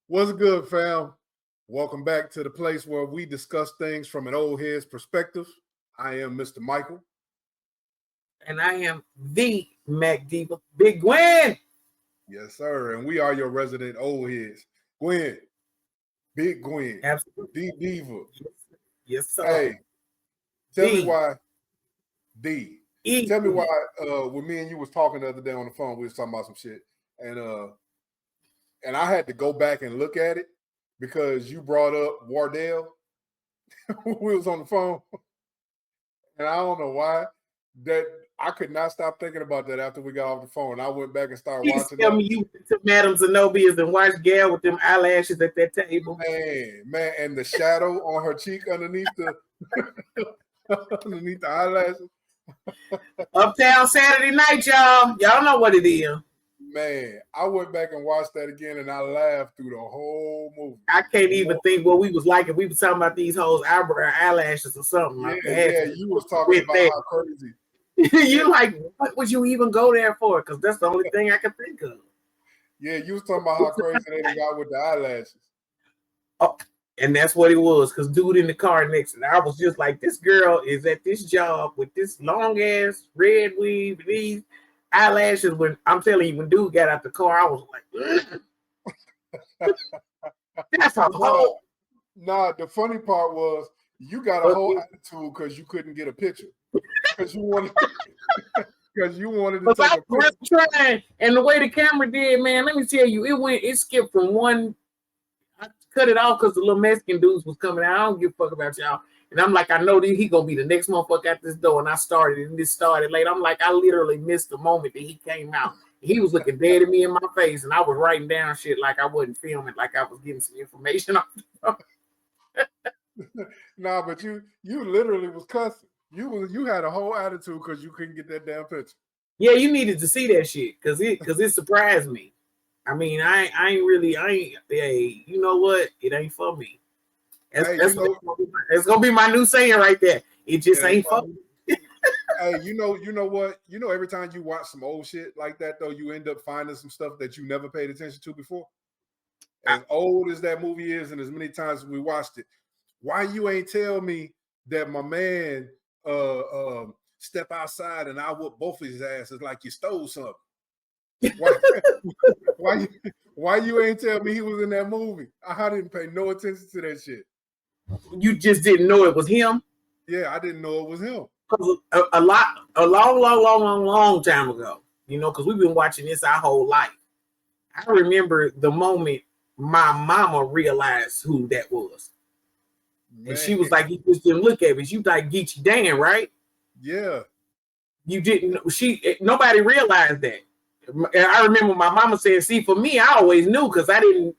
What's good, fam? Welcome back to the place where we discuss things from an old head's perspective. I am Mr. Michael. And I am the Mac Diva, Big Gwen. Yes, sir. And we are your resident old heads. Gwen. Big Gwen. Absolutely. D Diva. Yes, sir. Hey, tell me why D. Tell me why when me and you was talking the other day on the phone, we was talking about some shit. And I had to go back and look at it because you brought up Wardell when we was on the phone. And I don't know why that I could not stop thinking about that after we got off the phone. I went back and started watching. Tell me you went to Madame Zenobia's and watched Gail with them eyelashes at that table. Man, and the shadow on her cheek underneath the underneath the eyelashes. Uptown Saturday night, y'all. Y'all know what it is. Man, I went back and watched that again, and I laughed through the whole movie. I can't even think what we was like if we was talking about these hoes' eyelashes or something. Yeah, you was talking about how crazy. You like, what would you even go there for? Because that's the only thing I can think of. Yeah, you was talking about how crazy they got with the eyelashes. Oh, and that's what it was, because dude in the car next to me, I was just like, this girl is at this job with this long ass red weave, these eyelashes. When I'm telling you, when dude got out the car, I was like, that's a whole. Nah, the funny part was you got a whole attitude because you couldn't get a picture. Because you wanted to take a picture. Trying, and the way the camera did, man, let me tell you, it skipped from one. I cut it off because the little Mexican dudes was coming out. I don't give a fuck about y'all. And I'm like, I know that he gonna be the next motherfucker at this door. And I started, and this started late. I'm like, I literally missed the moment that he came out. He was looking dead at me in my face, and I was writing down shit like I wasn't filming, like I was getting some information off. Nah, but you literally was cussing. You had a whole attitude because you couldn't get that damn picture. Yeah, you needed to see that shit because it surprised me. I mean, I ain't. Hey, you know what? It ain't for me. It's gonna be my new saying right there. It just ain't for me. Hey, you know what? You know, every time you watch some old shit like that, though, you end up finding some stuff that you never paid attention to before. As old as that movie is, and as many times as we watched it, why you ain't tell me that my man step outside and I whoop both of his asses like you stole something? Why you ain't tell me he was in that movie? I didn't pay no attention to that shit. You just didn't know it was him? Yeah, I didn't know it was him. Because a long time ago, you know, because we've been watching this our whole life. I remember the moment my mama realized who that was. Man. And she was like, you just didn't look at me. She was like, Geechee Dan, right? Yeah. You didn't, nobody realized that. I remember my mama saying, see, for me, I always knew because I didn't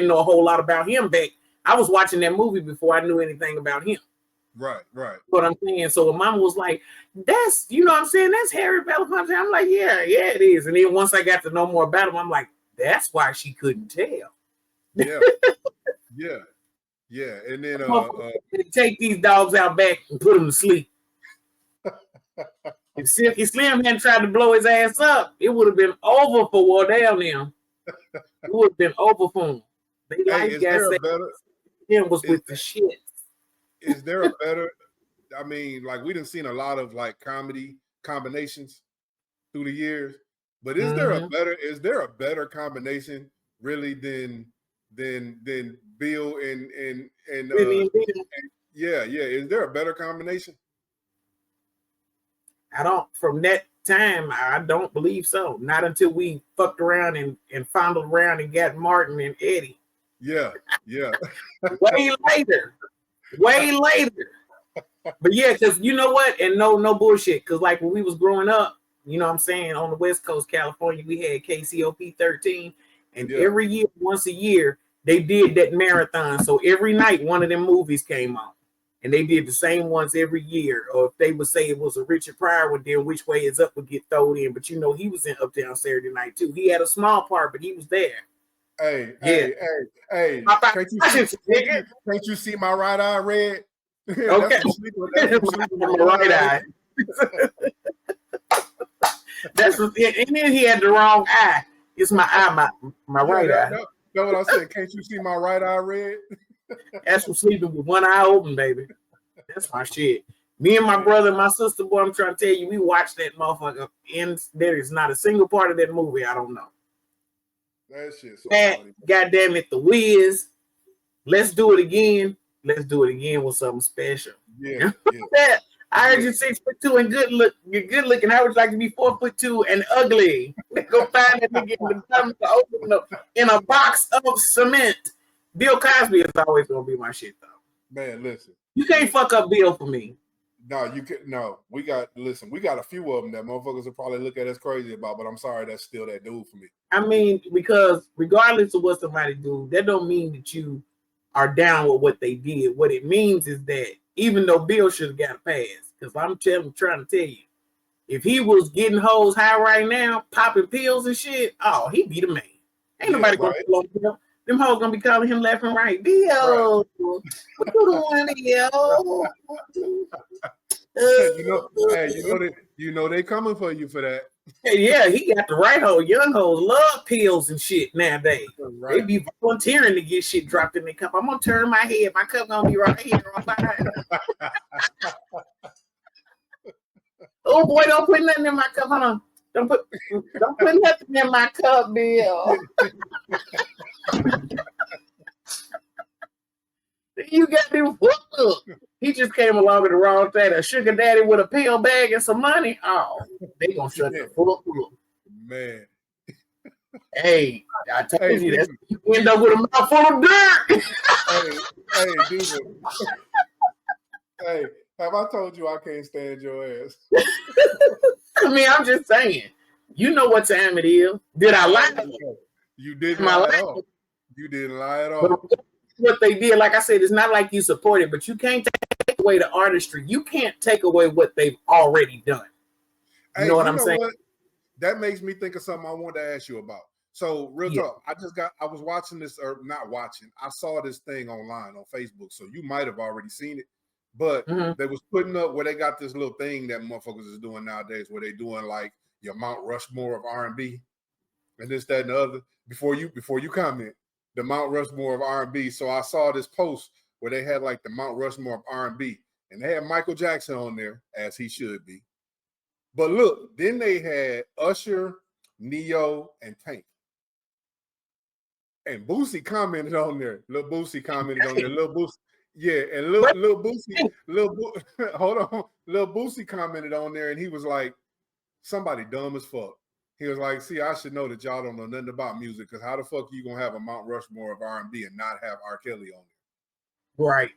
know a whole lot about him back. I was watching that movie before I knew anything about him. Right. What I'm saying. So when mama was like, that's, you know what I'm saying? That's Harry Belafonte. I'm like, yeah, it is. And then once I got to know more about him, I'm like, that's why she couldn't tell. Yeah. And then take these dogs out back and put them to sleep. If Silky Slim hadn't tried to blow his ass up, it would have been over for Wardell now. It would have been over for him. They like guys him was with the shit. Is there a better? I mean, like we done seen a lot of like comedy combinations through the years, but is there a better combination really than Bill and yeah? Is there a better combination? From that time, I don't believe so. Not until we fucked around and fondled around and got Martin and Eddie. Yeah. Way later. But yeah, because you know what? And no bullshit. Because like when we was growing up, you know what I'm saying, on the West Coast, California, we had KCOP 13. And every year, once a year, they did that marathon. So every night, one of them movies came on. And they did the same ones every year. Or if they would say it was a Richard Pryor one, then Which Way Is Up would get thrown in. But you know, he was in Uptown Saturday Night too. He had a small part, but he was there. Hey. Can't you see my right eye red? Okay. My right eye. That's what, and then he had the wrong eye. It's my eye, my right eye. That's what I said. Can't you see my right eye red? That's from sleeping with one eye open, baby. That's my shit. Me and my brother and my sister, boy, I'm trying to tell you, we watched that motherfucker, and there is not a single part of that movie I don't know. That shit's so funny. God damn it, The Wiz. Let's do it again. Let's do it again with something special. Yeah. I heard you 6'2" and you're good looking. I would like to be 4'2" and ugly. Go find that nigga in the bottom to open up in a box of cement. Bill Cosby is always gonna be my shit though. Man, listen. You can't fuck up Bill for me. No, you can. No, we got a few of them that motherfuckers will probably look at us crazy about, but I'm sorry, that's still that dude for me. I mean, because regardless of what somebody do, that don't mean that you are down with what they did. What it means is that even though Bill should have got a pass, because I'm trying to tell you, if he was getting hoes high right now, popping pills and shit, oh, he'd be the man. Ain't nobody gonna blow him. Them hoes gonna be calling him left and right. Bill, what you doing, Bill? You know they coming for you for that. Yeah, he got the right hoe. Young hoes love pills and shit nowadays. Right. They be volunteering to get shit dropped in their cup. I'm gonna turn my head. My cup gonna be right here on behind. Oh boy, don't put nothing in my cup. Hold on. Don't put nothing in my cup, Bill. You got them fucked up. He just came along at the wrong thing. A sugar daddy with a pill bag and some money. Oh, they gonna shut the fuck up. Man. Hey, I told you that you end up with a mouthful of dirt. Dude. Hey, have I told you I can't stand your ass? I mean, I'm just saying. You know what time it is. Did I lie? You didn't lie at all. You didn't lie at all. But what they did, like I said, it's not like you support it, but you can't take away the artistry. You can't take away what they've already done. You know what I'm saying? What? That makes me think of something I wanted to ask you about. So, real talk, I was watching this, or not watching. I saw this thing online on Facebook, so you might have already seen it. But they was putting up where they got this little thing that motherfuckers is doing nowadays, where they doing like your Mount Rushmore of R&B and this, that, and the other. Before you comment, the Mount Rushmore of R&B. So I saw this post where they had like the Mount Rushmore of R&B, and they had Michael Jackson on there, as he should be. But look, then they had Usher, Neo, and Tank. And Boosie commented on there. Lil Boosie commented on there. Lil Boosie. Yeah, and Lil Boosie, hold on. Lil Boosie commented on there, and he was like, somebody dumb as fuck. He was like, see, I should know that y'all don't know nothing about music, because how the fuck are you going to have a Mount Rushmore of R&B and not have R. Kelly on there? Right.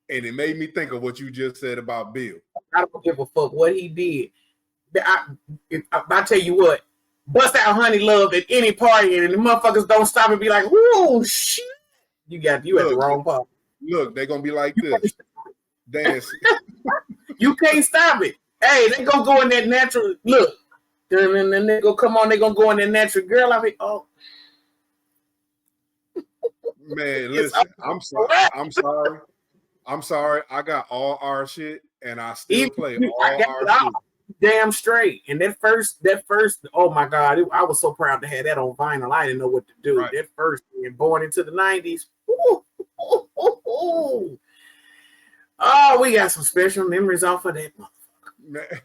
And it made me think of what you just said about Bill. I don't give a fuck what he did. I tell you what, bust out Honey Love at any party, and the motherfuckers don't stop and be like, whoa, shit. You at the wrong part. Look, they're going to be like this. Dance. You can't stop it. Hey, they going to go in that natural, look. And then they go, come on, they're going to go in that natural girl. I mean, oh. Man, listen, I'm sorry. I got all our shit, and I still play all our shit. Damn straight. And that first, oh my God, I was so proud to have that on vinyl. I didn't know what to do. Right. That first being born into the 90s. Oh, we got some special memories off of that motherfucker.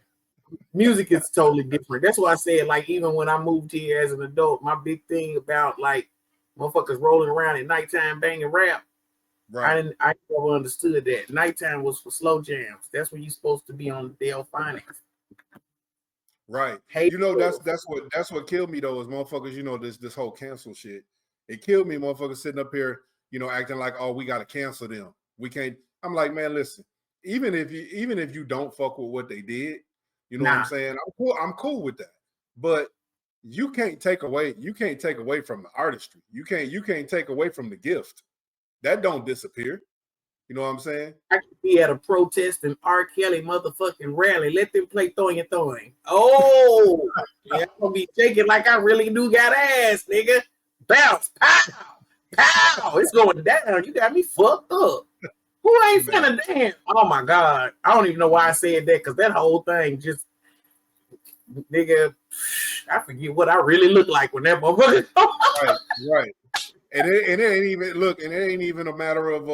Music is totally different. That's why I said, like, even when I moved here as an adult, my big thing about like motherfuckers rolling around at nighttime banging rap. Right. I never understood that. Nighttime was for slow jams. That's when you're supposed to be on the Delphonics. Right. Hey, you know, that's what killed me though, is motherfuckers, you know, this whole cancel shit. It killed me, motherfuckers sitting up here, you know, acting like, oh, we gotta cancel them. We can't. I'm like, man, listen, even if you don't fuck with what they did, you know what I'm saying? I'm cool with that. But you can't take away from the artistry. You can't take away from the gift. That don't disappear. You know what I'm saying? I could be at a protest and R. Kelly motherfucking rally. Let them play Throwing Throwing. Oh, yeah, I'm gonna be shaking like I really do got ass, nigga. Bounce, pow, pow. It's going down. You got me fucked up. Who ain't finna dance? Oh my God. I don't even know why I said that, because that whole thing just, nigga, I forget what I really look like when that motherfucker. Right. And it ain't even look, and it ain't even a matter of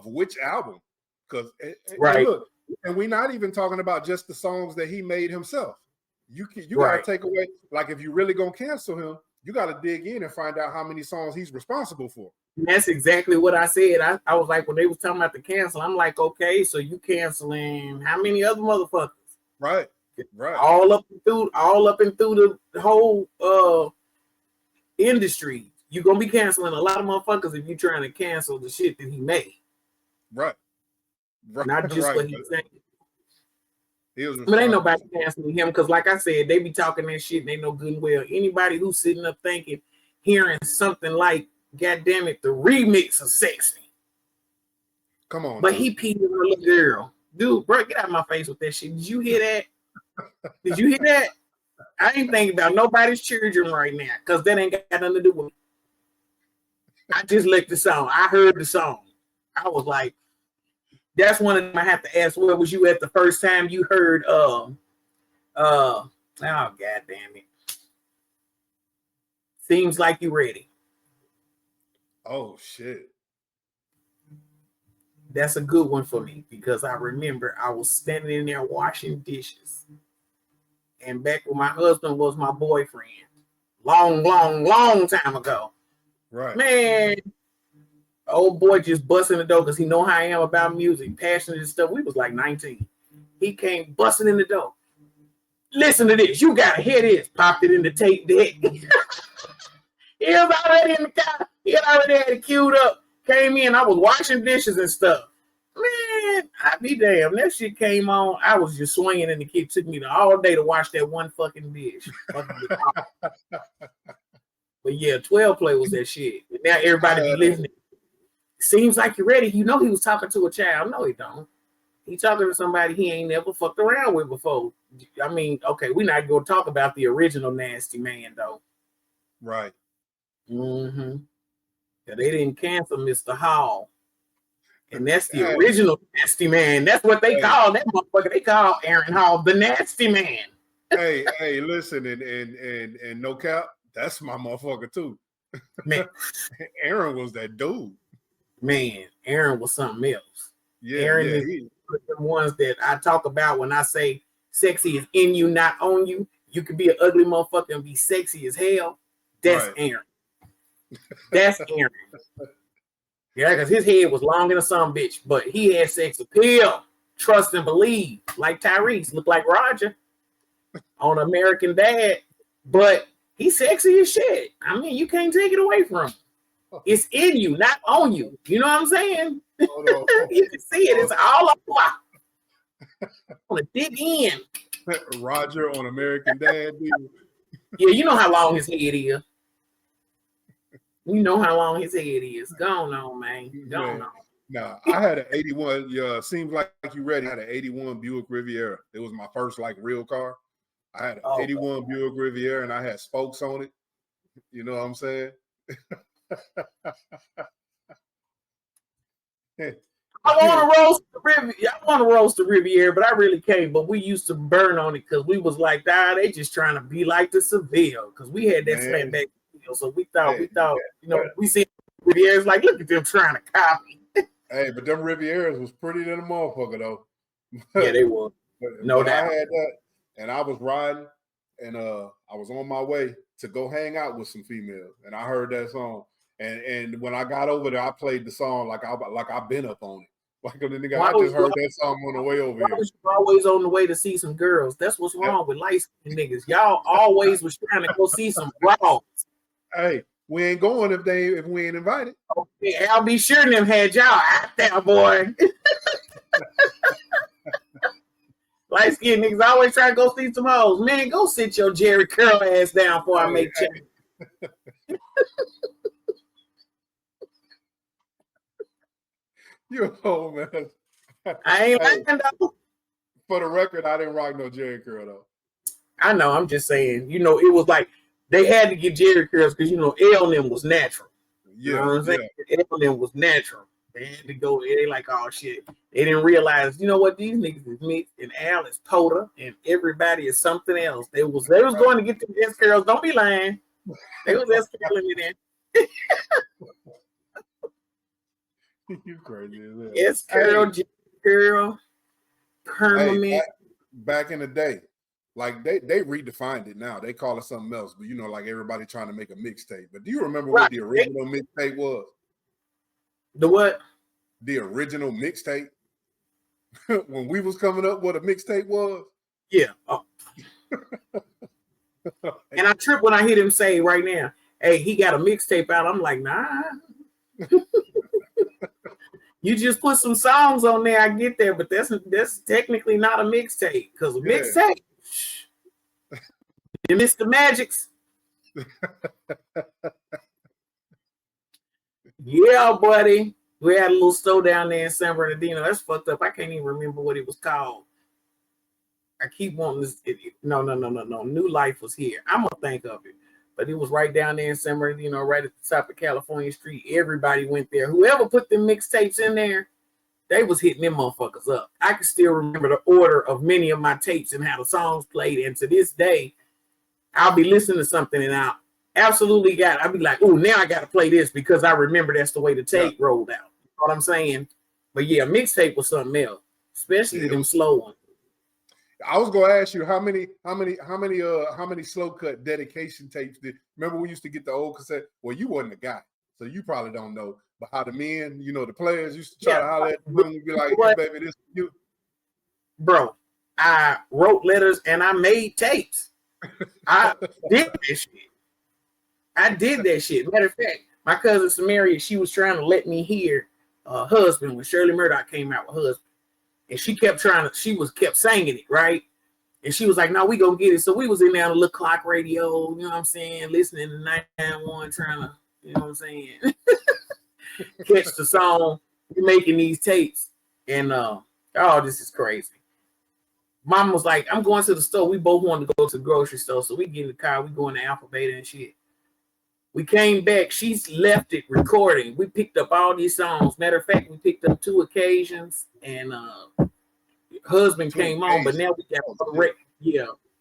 which album. Because right. And look, and we're not even talking about just the songs that he made himself. You Right. gotta take away, like if you really gonna cancel him, you gotta dig in and find out how many songs he's responsible for. And that's exactly what I said. I was like, when they was talking about the cancel, I'm like, okay, so you canceling how many other motherfuckers? Right. All up and through the whole industry. You're gonna be canceling a lot of motherfuckers if you're trying to cancel the shit that he made. Right. Not just right. what he's saying. But ain't nobody canceling him because, like I said, they be talking that shit and they know good and well. Anybody who's sitting up thinking, hearing something like, God damn it, the remix of Sexy. Come on. But dude. He peed on a little girl. Dude, bro, get out of my face with that shit. Did you hear that? Did you hear that? I ain't thinking about nobody's children right now because that ain't got nothing to do with it. I just liked the song. I heard the song. I was like, that's one of them I have to ask, where was you at the first time you heard oh god damn it. Seems Like You Ready. Oh shit. That's a good one for me because I remember I was standing in there washing dishes. And back when my husband was my boyfriend, long time ago. Right. Man, old boy just busting the door because he know how I am about music, passionate and stuff. We was like 19. He came busting in the door. Listen to this. You gotta hear this. Popped it in the tape deck. He was already in the car. He already had it queued up. Came in. I was washing dishes and stuff. Man, I be damn. That shit came on. I was just swinging in the kitchen. It took me all day to wash that one fucking dish. But yeah, 12 play was that shit. And now everybody be listening. Seems Like You're Ready. You know he was talking to a child. No, he don't. He talking to somebody he ain't never fucked around with before. I mean, okay, we're not going to talk about the original Nasty Man, though. Right. Mm-hmm. Yeah, they didn't cancel Mr. Hall. And that's the original Nasty Man. That's what they call that motherfucker. They call Aaron Hall the Nasty Man. hey, listen, and no cap, that's my motherfucker too. Man, Aaron was that dude. Man, Aaron was something else. Yeah, Aaron is the ones that I talk about when I say sexy is in you, not on you. You could be an ugly motherfucker and be sexy as hell. That's Aaron. That's Aaron. Yeah, because his head was long in a son bitch, but he had sex appeal, trust and believe, like Tyrese, looked like Roger on American Dad, but he's sexy as shit. I mean, you can't take it away from him. It's in you, not on you. You know what I'm saying? You can see it. It's all over. On a dig in. Roger on American Dad. Dude. Yeah, you know how long his head is. You know how long his head is. Go on, man. Go on. Nah, I had an 81. Seems Like You Ready. I had an 81 Buick Riviera. It was my first like real car. I had an 81 Buick Riviera and I had spokes on it. You know what I'm saying? I want to roast the Riviera, but I really can't. But we used to burn on it because we was like, they just trying to be like the Seville because we had that slapback. So we thought, you know, we see Rivieras like, look at them trying to copy. Hey, but them Rivieras was pretty than a motherfucker though. Yeah, they were. No doubt. I had that, and I was riding, and I was on my way to go hang out with some females, and I heard that song. And when I got over there, I played the song like I've been up on it. Like the nigga, I just heard that song on the way over here. Was you always on the way to see some girls? That's what's wrong with light-skinned niggas. Y'all always was trying to go see some bras. Hey, we ain't going if we ain't invited. Okay, I'll be sure them had y'all out there, boy. Light-skinned niggas always try to go see some hoes. Man, go sit your Jerry Curl ass down before I make check. You know, man. I ain't lying though. For the record, I didn't rock no Jerry Curl though. I know. I'm just saying. You know, it was like they had to get Jerry Curls because you know L and them was natural. Yeah, you know what I'm saying? L and them was natural. They had to go. They like, oh shit. They didn't realize. You know what? These niggas is mixed, and Al is Poda, and everybody is something else. They was going to get the best curls. Don't be lying. They was escorting me there. You crazy as hell. Yes, girl, girl, permanent. Hey, back in the day, like they redefined it now. They call it something else, but you know, like everybody trying to make a mixtape. But do you remember what the original mixtape was? The what? The original mixtape. When we was coming up, what a mixtape was? Yeah. Oh. And I trip when I hear them say right now, hey, he got a mixtape out. I'm like, nah. You just put some songs on there, I get there, but that's technically not a mixtape, because a mixtape, you missed the magics. Yeah, buddy. We had a little store down there in San Bernardino. That's fucked up. I can't even remember what it was called. I keep wanting this. No. New Life was here. I'm gonna think of it. But it was right down there in San Bernardino, right at the top of California Street. Everybody went there. Whoever put them mixtapes in there, they was hitting them motherfuckers up. I can still remember the order of many of my tapes and how the songs played. And to this day, I'll be listening to something and I'll be like, oh, now I got to play this because I remember that's the way the tape rolled out. You know what I'm saying? But yeah, mixtape was something else, especially them slow ones. I was gonna ask you how many slow cut dedication tapes did. Remember we used to get the old cassette? Well, you wasn't a guy, so you probably don't know. But how the men, you know, the players used to try to holler at the women and be like, hey, baby, this is you. Bro, I wrote letters and I made tapes. I did this shit. I did that shit. Matter of fact, my cousin Samaria, she was trying to let me hear Husband when Shirley Murdoch came out with Husband. And she kept kept singing it, right? And she was like, no, we gonna get it. So we was in there on a little clock radio, you know what I'm saying, listening to 991, trying to, you know what I'm saying, catch the song. We're making these tapes. And this is crazy. Mom was like, I'm going to the store. We both wanted to go to the grocery store. So we get in the car, we go in the Alpha Beta and shit. We came back. She's left it recording. We picked up all these songs. Matter of fact, we picked up 2 occasions, and Husband came on. But now we got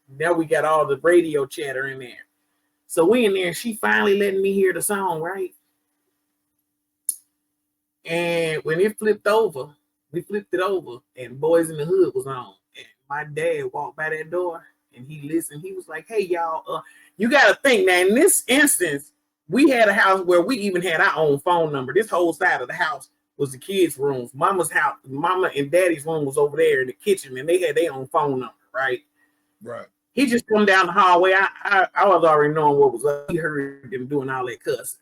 now we got all the radio chatter in there. So we in there. She finally letting me hear the song, right? And when it flipped over, we flipped it over, and Boys in the Hood was on. And my dad walked by that door, and he listened. He was like, "Hey, y'all, you got to think now. In this instance." We had a house where we even had our own phone number. This whole side of the house was the kids' rooms. Mama's house, Mama and Daddy's room was over there in the kitchen, and they had their own phone number, right? Right. He just come down the hallway. I was already knowing what was up. He heard them doing all that cussing.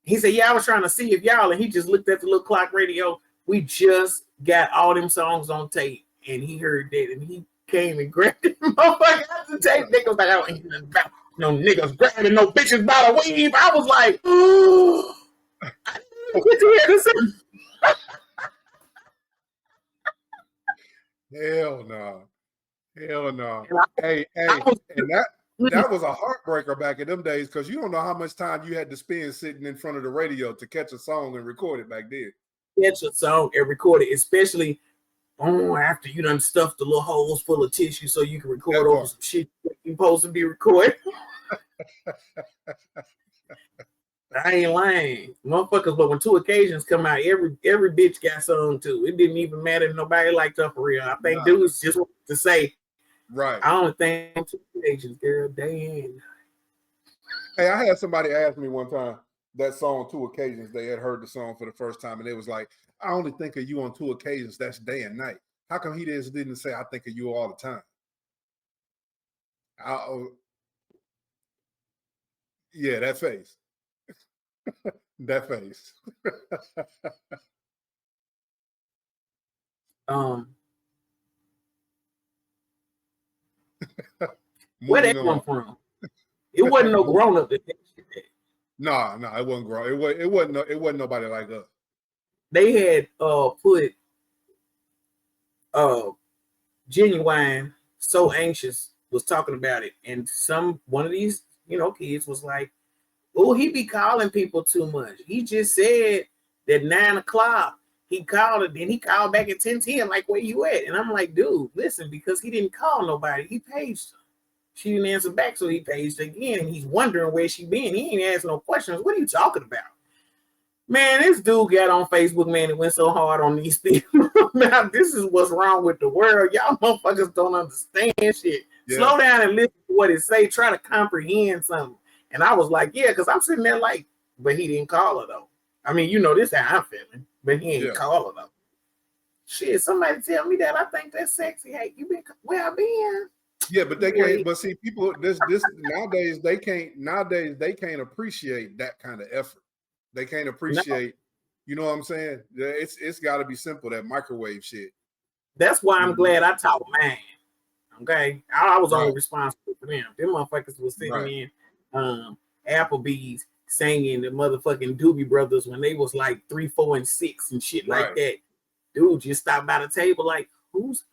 He said, yeah, I was trying to see if y'all, and he just looked at the little clock radio. We just got all them songs on tape, and he heard that, and he came and grabbed it. Motherfucker out the tape. Niggas like, I don't hear nothing about no niggas grabbing no bitches by the weave. I was like, oh, I didn't get to hear this. Hell no. Hell no. Hey, and that was a heartbreaker back in them days, because you don't know how much time you had to spend sitting in front of the radio to catch a song and record it back then. Catch a song and record it, especially after you done stuffed the little holes full of tissue so you can record over some shit you're supposed to be recording. I ain't lying, motherfuckers. But when 2 occasions come out, every bitch got sung too. It didn't even matter if nobody liked her for real. I think dudes just wanted to say, right. I only think 2 occasions, girl. Damn. Hey, I had somebody ask me one time that song 2 occasions. They had heard the song for the first time, and they was like, I only think of you on 2 occasions. That's day and night. How come he didn't say I think of you all the time? Yeah, that face. That face. Where that come from? It wasn't no grown up. No, it wasn't grown. It wasn't nobody like us. They had put Genuine So Anxious was talking about it, and one of these kids was like, oh, he be calling people too much. He just said that 9 o'clock he called it, then he called back at 10:10, like, where you at? And I'm like, dude, listen, because he didn't call nobody, he paged them. She didn't answer back, so he paged again, and he's wondering where she been. He ain't asked no questions. What are you talking about? Man, this dude got on Facebook, man, and went so hard on these people. Now, this is what's wrong with the world. Y'all motherfuckers don't understand shit. Yeah. Slow down and listen to what it say. Try to comprehend something. And I was like, yeah, because I'm sitting there like, but he didn't call her, though. I mean, you know, this is how I'm feeling, but he ain't call her, though. Shit, somebody tell me that. I think that's sexy. Hey, you been where I been? Yeah, but they can't. But see, people, this nowadays they can't appreciate that kind of effort. They can't appreciate, you know what I'm saying? It's got to be simple, that microwave shit. That's why I'm glad I taught mine. Okay, I was only responsible for them. Them motherfuckers was sitting in Applebee's singing the motherfucking Doobie Brothers when they was like 3, 4, and 6 and shit like that. Dude, just stopped by the table like,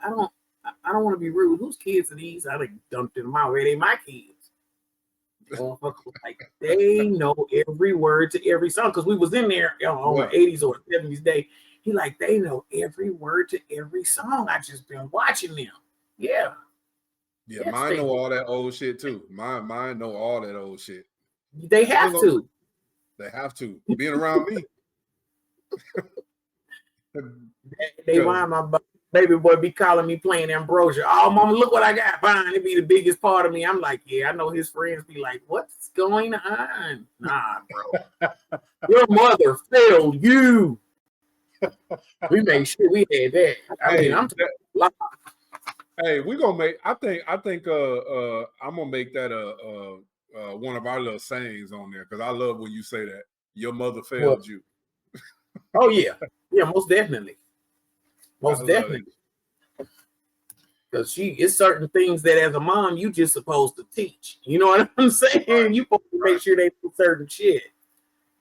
I don't want to be rude. Whose kids are these? I like dumped them out. Where they my kids? Like they know every word to every song because we was in there on the 80s or 70s day. He like they know every word to every song. I just been watching them. Yeah, mine know all that old shit too. Mine know all that old shit. They have to. They have to. Being around me. They want my baby boy be calling me playing Ambrosia. Oh, mama, look what I got. Fine, it be the biggest part of me. I'm like, yeah, I know his friends be like, what's going on? Nah, bro. Your mother failed you. We made sure we had that. I mean, I'm hey, we're gonna make. I think. I'm gonna make that one of our little sayings on there because I love when you say that. Your mother failed you. Oh yeah, most definitely. Most definitely. Because it's certain things that as a mom you just supposed to teach. You know what I'm saying? Right. You supposed to make sure they do certain shit.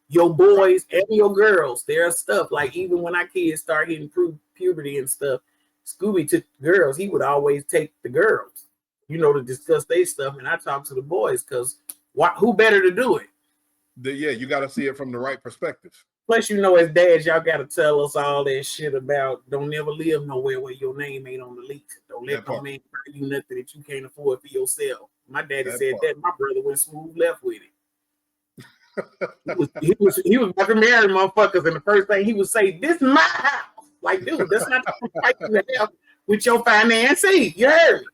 Your boys and your girls, there's stuff like even when our kids start hitting puberty and stuff, Scooby took the girls. He would always take the girls, you know, to discuss their stuff. And I talk to the boys because who better to do it? You got to see it from the right perspective. Plus, you know, as dads, y'all got to tell us all that shit about don't never live nowhere where your name ain't on the lease. Don't let no man buy you nothing that you can't afford for yourself. My daddy said that. My brother went smooth left with it. he was about to marry motherfuckers, and the first thing he would say, "This is my house." Like, dude, that's not the fight in the hell with your financing. You heard me?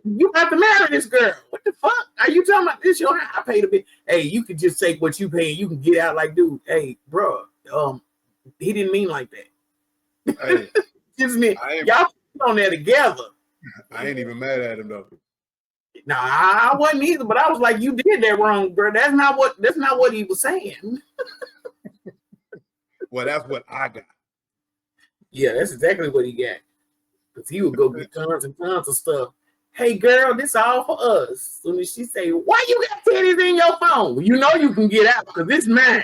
You have to marry this girl. What the fuck are you talking about? This your house? I paid a bit. Hey, you can just take what you pay and you can get out. Like, dude, hey, bro, he didn't mean like that. Hey, y'all on there together. I ain't even mad at him though. Nah, I wasn't either, but I was like, you did that wrong, bro. That's not what he was saying. Well, that's what I got. Yeah, that's exactly what he got. Because he would go get tons and tons of stuff. Hey, girl, this all for us. Soon as she say, why you got titties in your phone? Well, you know you can get out because it's mine.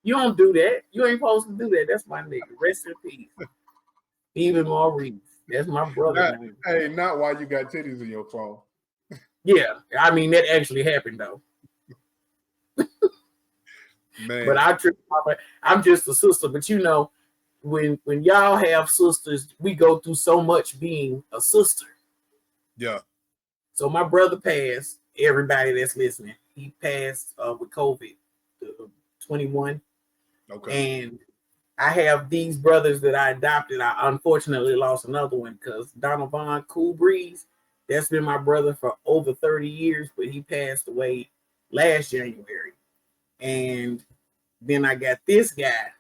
You don't do that. You ain't supposed to do that. That's my nigga. Rest in peace. Even Maurice. That's my brother. Not why you got titties in your phone. Yeah, I mean, that actually happened, though. Man. But I'm just a sister. But, you know, when y'all have sisters, we go through so much being a sister. Yeah. So my brother passed. Everybody that's listening, he passed with COVID, 21. Okay. And I have these brothers that I adopted. I unfortunately lost another one because Donovan Cool Breeze, that's been my brother for over 30 years, but he passed away last January. And then I got this guy.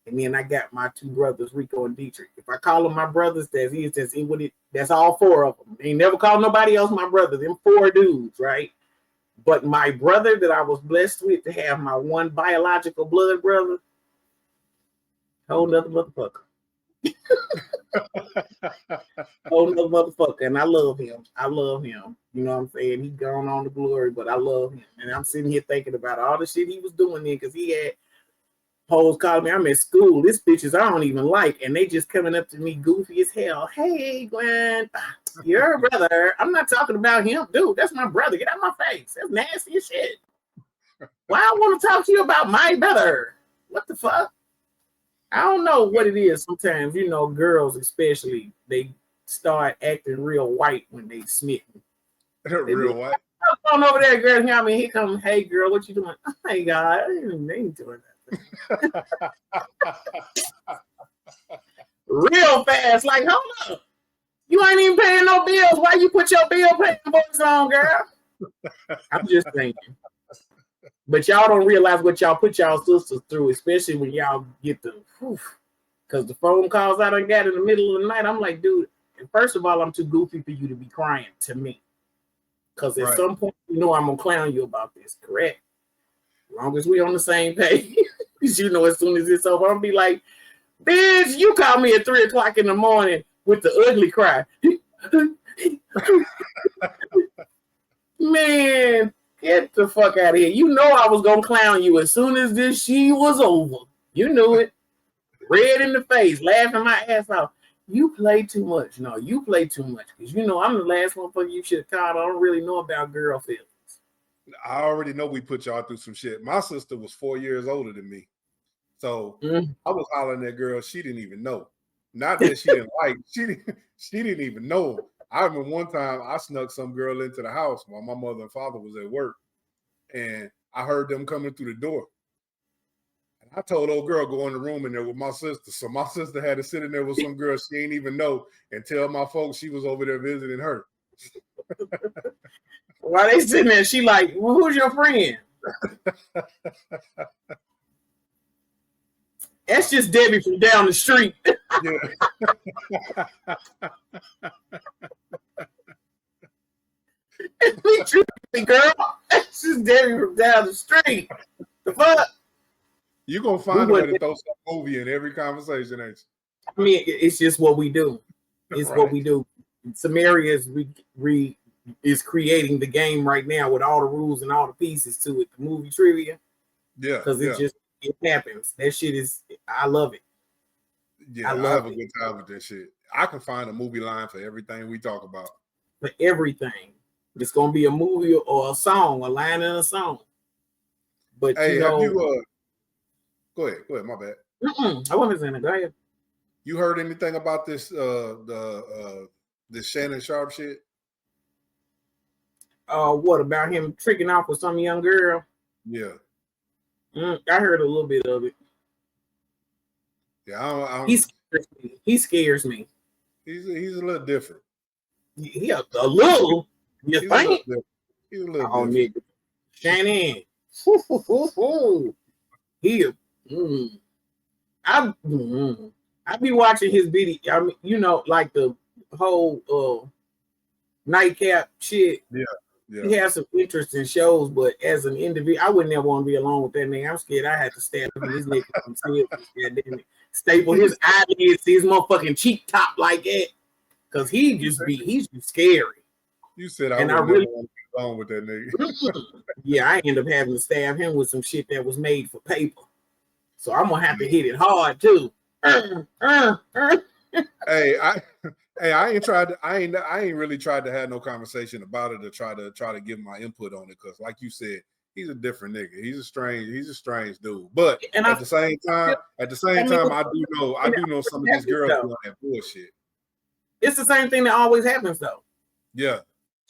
And then I got my two brothers, Rico and Dietrich. If I call them my brothers, that's all four of them. They never call nobody else my brother. Them 4 dudes, right? But my brother that I was blessed with to have my one biological blood brother, whole nother motherfucker. Whole nother motherfucker. And I love him. You know what I'm saying? He's gone on to glory, but I love him. And I'm sitting here thinking about all the shit he was doing then because he had hoes calling me. I'm in school. This bitches I don't even like, and they just coming up to me goofy as hell. Hey, Glenn, your brother. I'm not talking about him, dude. That's my brother. Get out of my face. That's nasty as shit. Why I want to talk to you about my brother? What the fuck? I don't know what it is. Sometimes, you know, girls especially, they start acting real white when they smitten. Real white. I'm over there, girl. I mean, he come, hey, girl, what you doing? Hey, God, I ain't doing that. Real fast, like, hold up. You ain't even paying no bills. Why you put your bill paying voice on, girl? I'm just thinking. But y'all don't realize what y'all put y'all sisters through, especially when y'all get the, because the phone calls I done got in the middle of the night. I'm like, dude, first of all, I'm too goofy for you to be crying to me. Because at some point, you know I'm going to clown you about this, correct? As long as we on the same page. Because you know as soon as it's over, I'm going to be like, bitch, you call me at 3 o'clock in the morning with the ugly cry. Man, get the fuck out of here. You know I was going to clown you as soon as this she was over. You knew it. Red in the face, laughing my ass off. You play too much. No, you play too much. Because you know I'm the last one for you should have called. I don't really know about girl feelings. I already know we put y'all through some shit. My sister was 4 years older than me. So I was hollering at girl she didn't even know. Not that she didn't like, she didn't even know. I remember one time I snuck some girl into the house while my mother and father was at work. And I heard them coming through the door. And I told old girl, go in the room in there with my sister. So my sister had to sit in there with some girl she ain't even know and tell my folks she was over there visiting her. While they sitting there, she like, well, who's your friend? That's just Debbie from down the street. Yeah. Girl, that's just Debbie from down the street. The fuck? You're going to find a way to throw some movie in every conversation, ain't you? I mean, it's just what we do. It's what we do. Samaria is creating the game right now with all the rules and all the pieces to it. The movie trivia. Yeah. Because it happens. That shit is, I love it. Yeah, I have a good time with that shit. I can find a movie line for everything we talk about. For everything. It's going to be a movie or a song, a line in a song. But hey, you know, have you, go ahead, my bad. I wasn't saying it. Go ahead. You heard anything about this, this Shannon Sharp shit? What about him tricking off with some young girl? Yeah. I heard a little bit of it. Yeah, I don't, he scares me. He's a little different. He a little. You think? He's a little different. Nigga. Shannon. I be watching his video. I mean, you know, like the whole nightcap shit. Yeah. He has some interesting shows, but as an individual, I would never want to be alone with that nigga. I'm scared I had to stab him in his neck from staple his eyelids, his motherfucking cheek top like that. Because he's just scary. You said I would never want to be alone with that nigga. Yeah, I end up having to stab him with some shit that was made for paper. So I'm gonna have to hit it hard too. I ain't really tried to have no conversation about it or try to give my input on it because, like you said, he's a different nigga. He's a strange dude. But at the same time, I do know some of these girls doing that bullshit. It's the same thing that always happens though. Yeah.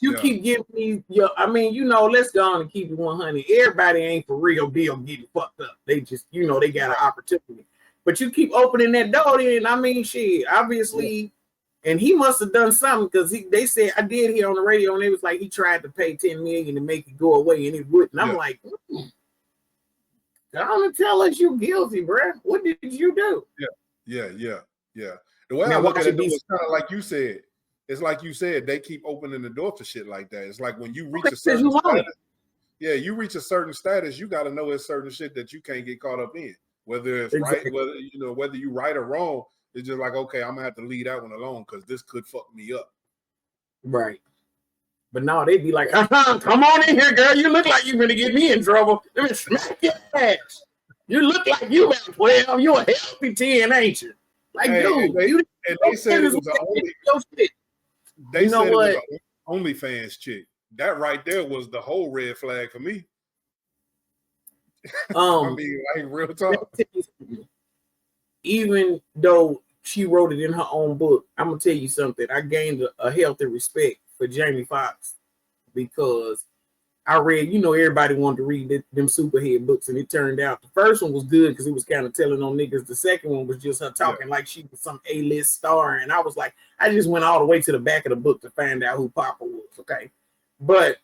You keep giving me let's go on and keep it 100. Everybody ain't for real deal getting fucked up. They just, they got an opportunity. But you keep opening that door then, I mean, shit, obviously, and he must have done something because they said, I did hear on the radio, and it was like he tried to pay $10 million to make it go away, and it wouldn't. I'm like, don't tell us you guilty, bro. What did you do? Yeah. The way I look at it, it's kind of like you said. It's like you said, they keep opening the door for shit like that. It's like when you reach a certain status, you reach a certain status, you got to know it's certain shit that you can't get caught up in. Whether it's right, whether you right or wrong, it's just like, okay, I'm gonna have to leave that one alone because this could fuck me up. Right. But no, they'd be like, come on in here, girl. You look like you're gonna get me in trouble. Let me smack your ass. You look like you about 12. You a healthy 10, ain't you? Like, dude, they said it was an OnlyFans chick. That right there was the whole red flag for me. I mean, like real talk. Even though she wrote it in her own book, I'm gonna tell you something. I gained a healthy respect for Jamie Foxx because I read, everybody wanted to read them superhead books, and it turned out the first one was good because it was kind of telling on niggas. The second one was just her talking like she was some A-list star, and I was like, I just went all the way to the back of the book to find out who Papa was, okay? But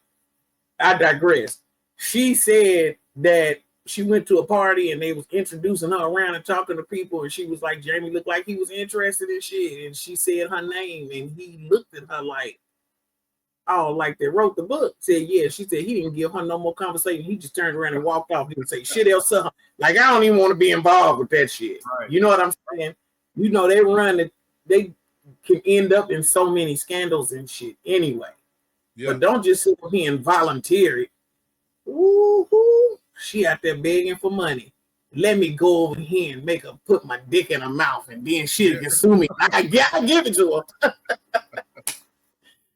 I digress. She said that she went to a party and they was introducing her around and talking to people, and she was like, Jamie looked like he was interested in shit, and she said her name, and he looked at her like, oh, like they wrote the book. Said, yeah. She said he didn't give her no more conversation. He just turned around and walked off. He didn't say shit else. Like, I don't even want to be involved with that shit. Right. You know what I'm saying? They run it. They can end up in so many scandals and shit anyway. Yeah. But don't just sit here and volunteer it. Woo-hoo. She out there begging for money. Let me go over here and make her put my dick in her mouth, and then she'll consume me. I give it to her.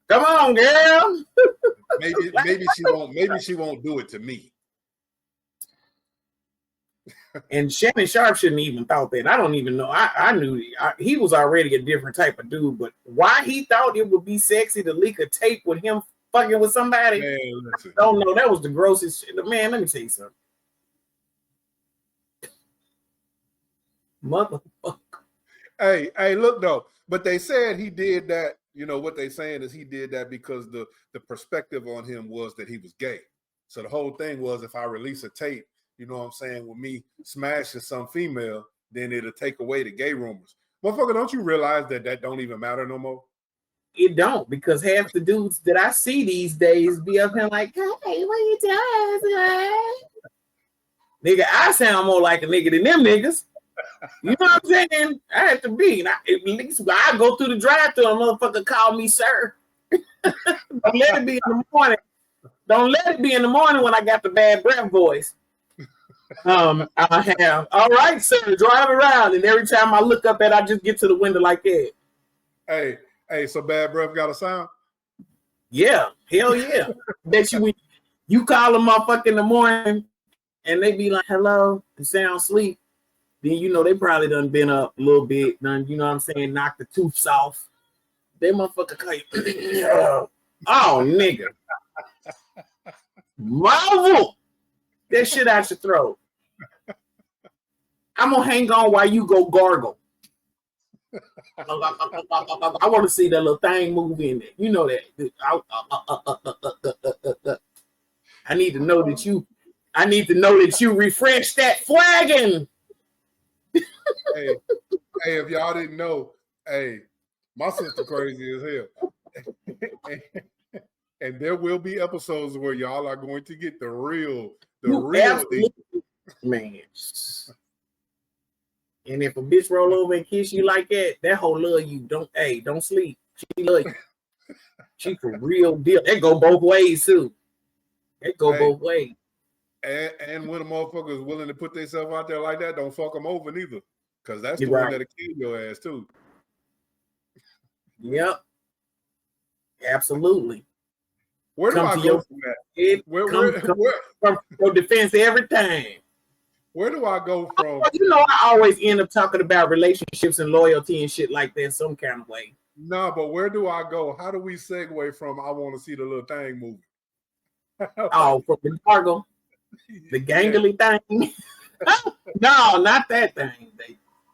Come on, girl. maybe she won't do it to me. And Shannon Sharp shouldn't even thought that. I don't even know. I knew he was already a different type of dude, but why he thought it would be sexy to leak a tape with him fucking with somebody? Man, I don't know. That was the grossest shit. Man, let me tell you something. Motherfucker. Hey, look though. But they said he did that. What they saying is he did that because the perspective on him was that he was gay. So the whole thing was, if I release a tape, with me smashing some female, then it'll take away the gay rumors. Motherfucker, don't you realize that don't even matter no more? It don't, because half the dudes that I see these days be up here like, hey, what you doing? Nigga, I sound more like a nigga than them niggas. You know what I'm saying? I have to be. At least I go through the drive-thru and motherfucker call me sir. Don't let it be in the morning. Don't let it be in the morning when I got the bad breath voice. I have, all right, sir, drive around. And every time I look up I just get to the window like that. Hey, so bad breath got a sound? Yeah, hell yeah. Bet you call them motherfucker in the morning and they be like, hello, and sound sleep. Then they probably done been up a little bit, done, knock the tooths off. They motherfucker call you. Oh, nigga. Marvel. That shit out your throat. I'm gonna hang on while you go gargle. I want to see that little thing move in there. You know that. I need to know that you refresh that flagon. Hey, if y'all didn't know, my sister crazy as hell. And there will be episodes where y'all are going to get the real thing. Man. And if a bitch roll over and kiss you like that whole love you. Don't sleep. She love you. She for real deal. That go both ways too. Both ways. And when a motherfucker is willing to put themselves out there like that, don't fuck them over neither. Because that's the one that'll kill your ass too. Yep. Absolutely. Where do I go from that? Where from your defense every time. Where do I go from? I always end up talking about relationships and loyalty and shit like that some kind of way. No, but where do I go? How do we segue from I want to see the little thing movie? From the cargo. The gangly thing. No, not that thing.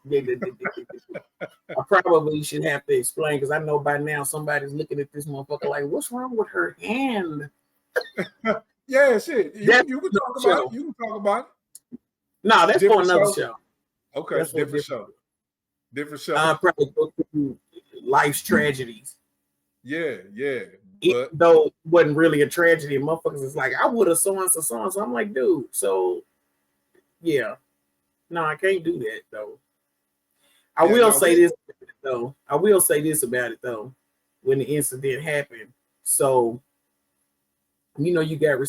I probably should have to explain because I know by now somebody's looking at this motherfucker like, what's wrong with her hand? Yeah, shit. You can talk about it. You can talk about it. No, that's for another show. Okay, different show. Different show. I probably go through life's tragedies. Yeah. Even though it wasn't really a tragedy, motherfuckers is like, I would have so and so. I'm like, dude, so yeah. No, I can't do that though. I will say this about it though, when the incident happened. So, you got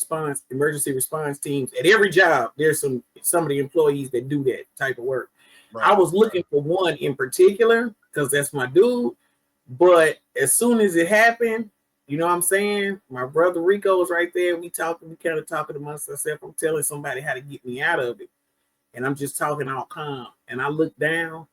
emergency response teams at every job. There's some of the employees that do that type of work. Right. I was looking for one in particular because that's my dude. But as soon as it happened, you know what I'm saying? My brother Rico was right there. We kind of talking amongst ourselves. I'm telling somebody how to get me out of it. And I'm just talking all calm. And I look down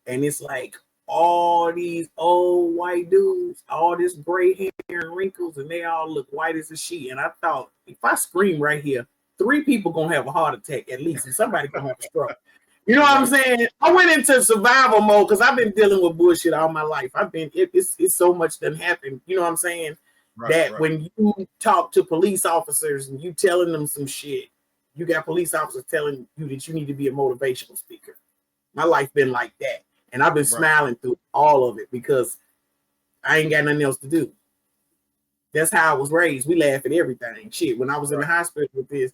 and it's like all these old white dudes, all this gray hair and wrinkles, and they all look white as a sheet. And I thought, if I scream right here, 3 people gonna have a heart attack at least, and somebody gonna have a stroke. You know what I'm saying? I went into survival mode because I've been dealing with bullshit all my life. It's so much that happened. You know what I'm saying? When you talk to police officers and you telling them some shit, you got police officers telling you that you need to be a motivational speaker. My life been like that. And I've been smiling through all of it because I ain't got nothing else to do. That's how I was raised. We laugh at everything. Shit, when I was in the hospital with this,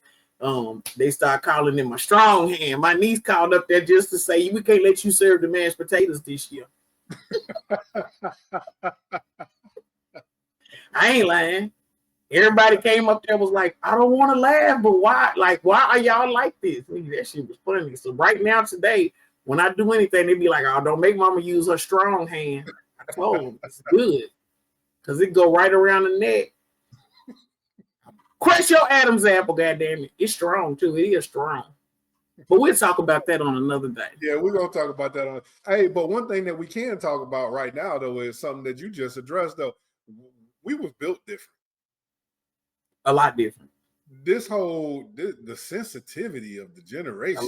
they start calling it my strong hand. My niece called up there just to say, we can't let you serve the mashed potatoes this year. I ain't lying. Everybody came up there was like, I don't want to laugh, but why? Like, why are y'all like this? That shit was funny. So right now, today, when I do anything, they be like, oh, don't make mama use her strong hand. I told them it's good. Because it go right around the neck. Crush your Adam's apple, goddammit. It's strong, too. It is strong. But we'll talk about that on another day. Yeah, we're going to talk about that. Hey, but one thing that we can talk about right now, though, is something that you just addressed, though. We was built different. A lot different. This whole, the sensitivity of the generation.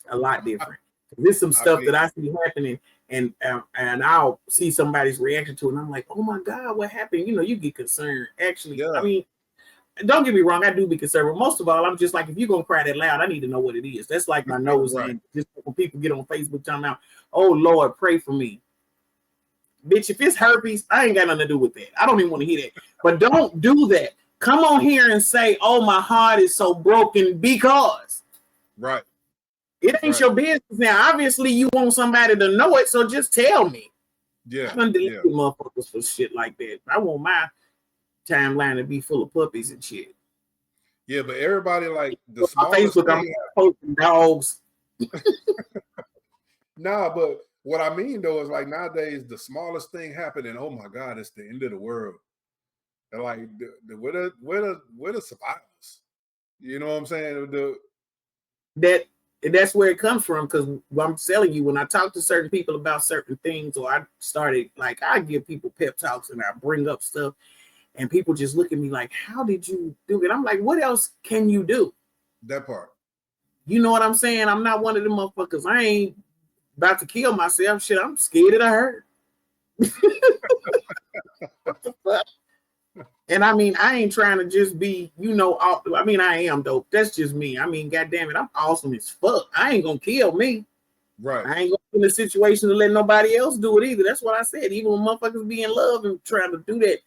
A lot different. There's some stuff that I see happening, and I'll see somebody's reaction to it, and I'm like, oh my God, what happened? You know, you get concerned. Actually, I mean, don't get me wrong, I do be concerned, but most of all, I'm just like, if you're gonna cry that loud, I need to know what it is. That's like my nose in. Just when people get on Facebook talking about, oh Lord, pray for me. Bitch, if it's herpes, I ain't got nothing to do with that. I don't even want to hear that. But don't do that. Come on here and say, oh, my heart is so broken because. Right. It ain't your business now. Obviously, you want somebody to know it, so just tell me. Yeah. I don't delete motherfuckers for shit like that. I want my timeline to be full of puppies and shit. Yeah, but everybody like the smallest Facebook, I'm posting dogs. Nah, but what I mean though is like nowadays the smallest thing happening. Oh my God, it's the end of the world. And like where the survivors? You know what I'm saying? That's where it comes from, because I'm telling you, when I talk to certain people about certain things, or I started like I give people pep talks and I bring up stuff, and people just look at me like, "How did you do it?" I'm like, "What else can you do?" That part. You know what I'm saying? I'm not one of them motherfuckers. I ain't about to kill myself. Shit, I'm scared that I hurt. What the fuck? And I mean, I ain't trying to just be, you know, I mean, I am dope. That's just me. I mean, goddamn it, I'm awesome as fuck. I ain't gonna kill me. Right. I ain't gonna be in a situation to let nobody else do it either. That's what I said. Even when motherfuckers be in love and trying to do that,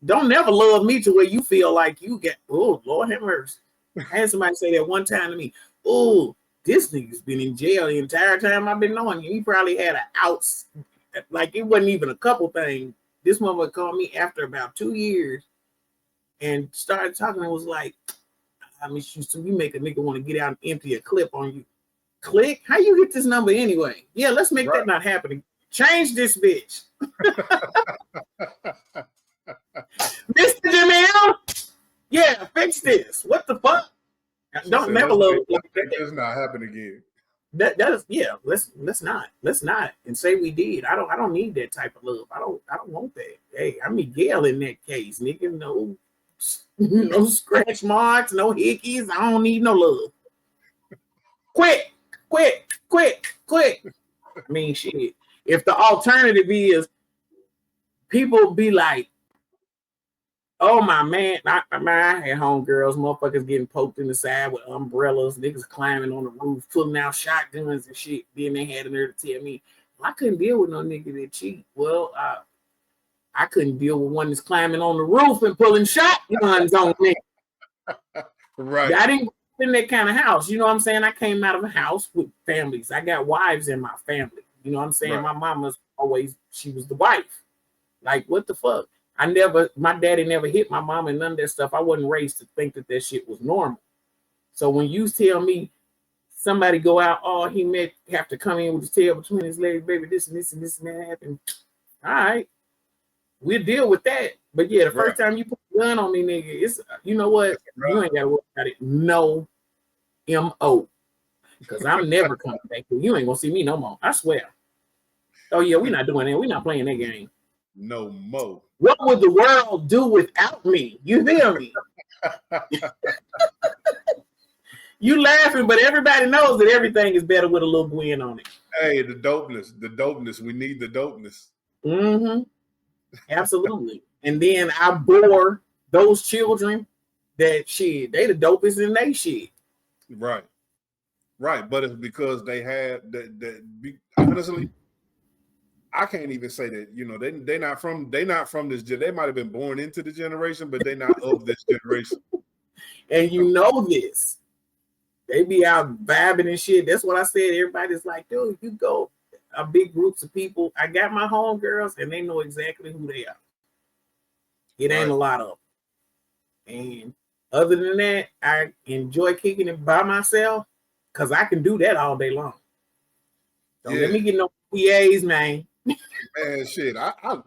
don't never love me to where you feel like you get, oh, Lord have mercy. I had somebody say that one time to me, oh, this nigga's been in jail the entire time I've been knowing you. He probably had an outs, like it wasn't even a couple things. This motherfucker called me after about 2 years and started talking and was like, I mean, you make a nigga want to get out and empty a clip on you. Click? How you get this number anyway? Yeah, let's make that not happen. Change this bitch. Mr. Jamil? Yeah, fix this. What the fuck? Don't never love it like that. That does not happen again. That is, yeah. Let's not and say we did. I don't need that type of love. I don't want that. Hey, I'm Miguel in that case, nigga. No scratch marks, no hickeys. I don't need no love. Quit. I mean, shit. If the alternative is people be like, oh my man, I had homegirls, motherfuckers getting poked in the side with umbrellas, niggas climbing on the roof, pulling out shotguns and shit. Then they had the nerve to tell me, well, I couldn't deal with no nigga that cheat. Well, I couldn't deal with one that's climbing on the roof and pulling shotguns on me. Right. I didn't in that kind of house. You know what I'm saying? I came out of a house with families. I got wives in my family. You know what I'm saying? Right. My mama's she was the wife. Like, what the fuck? My daddy never hit my mom and none of that stuff. I wasn't raised to think that shit was normal. So when you tell me somebody go out, oh, he have to come in with his tail between his legs, baby, this and that happened. All right. We'll deal with that. But yeah, the first time you put a gun on me, nigga, it's, you know what? You ain't got to worry about it. No M.O. Because I'm never coming back. You ain't gonna see me no more. I swear. Oh yeah, we're not doing that. We're not playing that game. No more. What would the world do without me? You feel me? You laughing, but everybody knows that everything is better with a little Gwen on it. Hey, the dopeness. We need the dopeness. Mm-hmm. Absolutely. And then I bore those children that shit. They the dopest in they shit. Right. But it's because they had that. Honestly, I can't even say that. You know, they not from this. They might have been born into the generation, but they're not of this generation. And you know this. They be out vibing and shit. That's what I said. Everybody's like, dude, you go big groups of people. I got my homegirls, and they know exactly who they are. It ain't a lot of them. And other than that, I enjoy kicking it by myself because I can do that all day long. Don't let me get no PAs, man. Man, shit.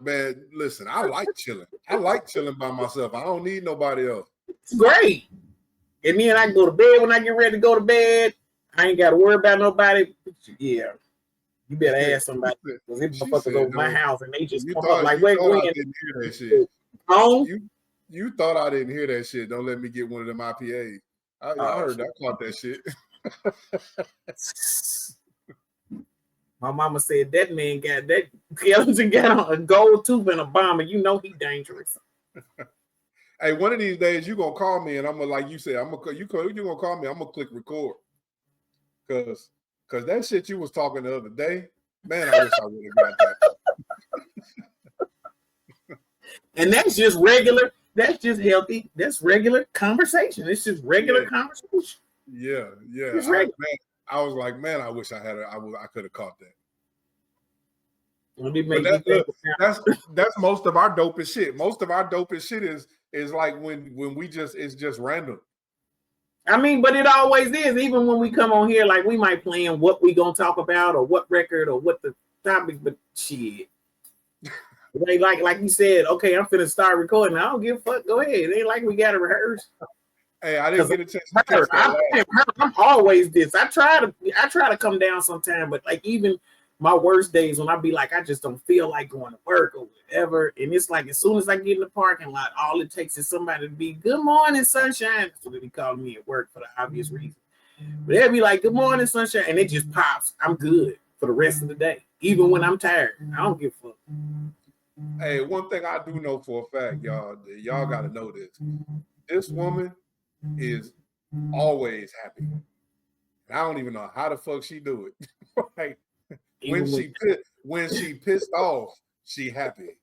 Man, listen, I like chilling. I like chilling by myself. I don't need nobody else. It's great. And then I can go to bed when I get ready to go to bed. I ain't got to worry about nobody. Yeah. You better ask somebody. Because these motherfuckers over my house and they just come up like, wait, I didn't hear that shit. You thought I didn't hear that shit. Don't let me get one of them IPAs. I heard that. I caught that shit. My mama said that man got that skeleton got on a gold tooth and a bomber. You know he dangerous. Hey, one of these days you gonna call me and I'm gonna, like you said, you gonna call me. I'm gonna click record because that shit you was talking the other day, man. I wish I would have got that. And that's just regular. That's just healthy. That's regular conversation. It's just regular conversation. Yeah. I was like, man, I wish I had I could have caught that. That's most of our dopest shit. Most of our dopest shit is like when we it's just random. I mean, but it always is. Even when we come on here, like we might plan what we gonna talk about or what record or what the topic, but shit. like you said, okay, I'm finna start recording. I don't give a fuck. Go ahead. It ain't like we gotta rehearse. Hey, I didn't get a chance to catch that. I'm always this. I try to come down sometime, but like even my worst days when I be like, I just don't feel like going to work or whatever. And it's like as soon as I get in the parking lot, all it takes is somebody to be good morning, sunshine. That's what they call me at work for the obvious reason. But they'll be like, good morning, sunshine, and it just pops. I'm good for the rest of the day, even when I'm tired. I don't give a fuck. Hey, one thing I do know for a fact, y'all got to know this. This woman is always happy. And I don't even know how the fuck she do it. Like when she pissed off, she happy.